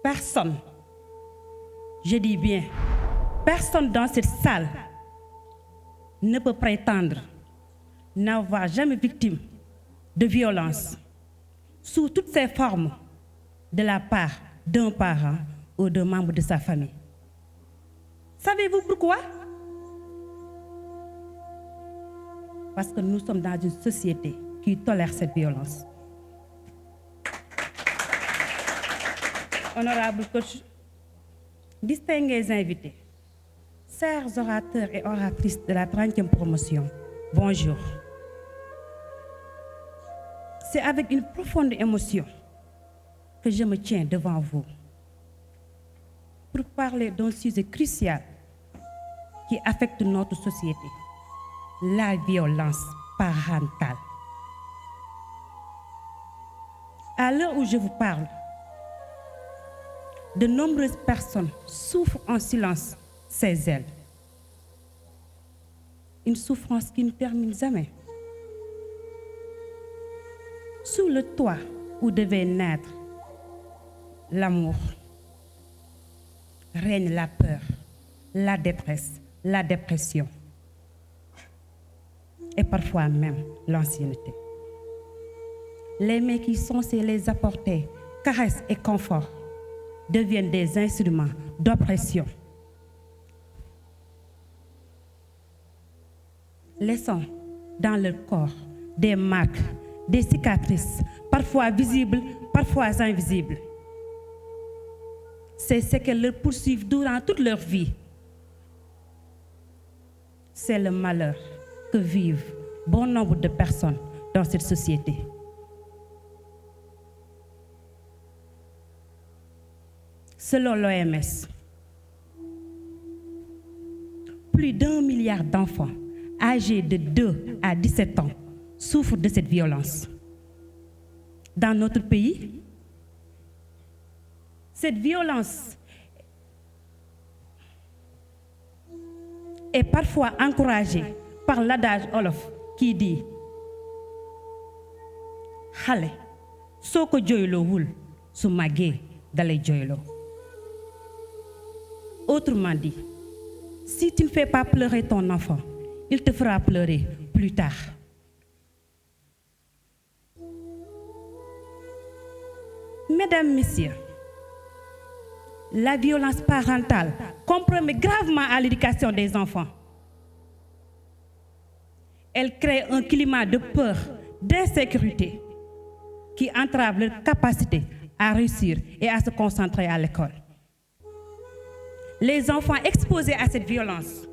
Personne, je dis bien, personne dans cette salle ne peut prétendre n'avoir jamais victime de violence sous toutes ses formes de la part d'un parent ou d'un membre de sa famille. Savez-vous pourquoi? Parce que nous sommes dans une société qui tolère cette violence. Honorable coach, distingués invités, chers orateurs et oratrices de la 30e promotion, bonjour. C'est avec une profonde émotion que je me tiens devant vous pour parler d'un sujet crucial qui affecte notre société, la violence parentale. À l'heure où je vous parle, de nombreuses personnes souffrent en silence ces ailes. Une souffrance qui ne termine jamais. Sous le toit où devait naître l'amour, règne la peur, la détresse, la dépression et parfois même l'ancienneté. Les mains qui sont censées les apporter caresses et confort deviennent des instruments d'oppression. Laissant dans leur corps des marques, des cicatrices, parfois visibles, parfois invisibles. C'est ce qu'elles leur poursuivent durant toute leur vie. C'est le malheur que vivent bon nombre de personnes dans cette société. Selon l'OMS, plus d'1 milliard d'enfants âgés de 2 à 17 ans souffrent de cette violence. Dans notre pays, cette violence est parfois encouragée par l'adage Wolof qui dit Xale soo ko jooyloowul su màggee dalay jooyloo. Autrement dit, si tu ne fais pas pleurer ton enfant, il te fera pleurer plus tard. Mesdames, Messieurs, la violence parentale compromet gravement à l'éducation des enfants. Elle crée un climat de peur, d'insécurité qui entrave leur capacité à réussir et à se concentrer à l'école. Les enfants exposés à cette violence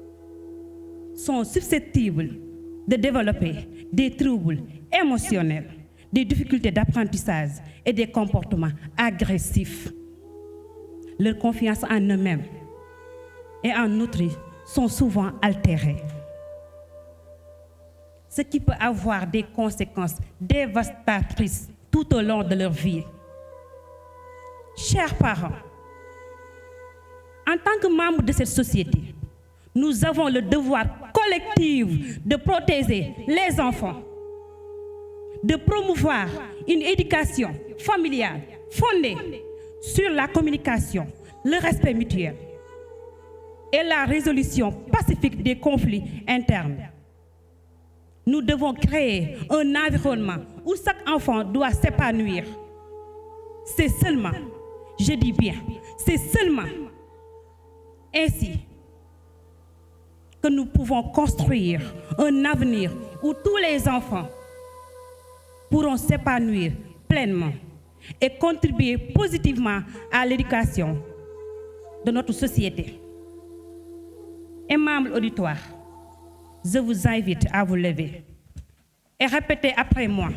sont susceptibles de développer des troubles émotionnels, des difficultés d'apprentissage et des comportements agressifs. Leur confiance en eux-mêmes et en autrui sont souvent altérées, ce qui peut avoir des conséquences dévastatrices tout au long de leur vie. Chers parents, en tant que membres de cette société, nous avons le devoir collectif de protéger les enfants, de promouvoir une éducation familiale fondée sur la communication, le respect mutuel et la résolution pacifique des conflits internes. Nous devons créer un environnement où chaque enfant doit s'épanouir. C'est seulement, je dis bien, c'est seulement ainsi que nous pouvons construire un avenir où tous les enfants pourront s'épanouir pleinement et contribuer positivement à l'éducation de notre société. Aimable auditoire, je vous invite à vous lever et répéter après moi.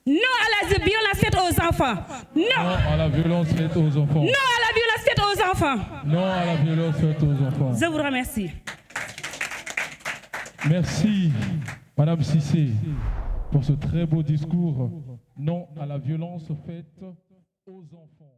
Non à la violence faite aux enfants. Non à la violence faite aux enfants. Non à la violence faite aux enfants. Non à la violence faite aux enfants. Je vous remercie. Merci, Madame Cissé, pour ce très beau discours. Non à la violence faite aux enfants.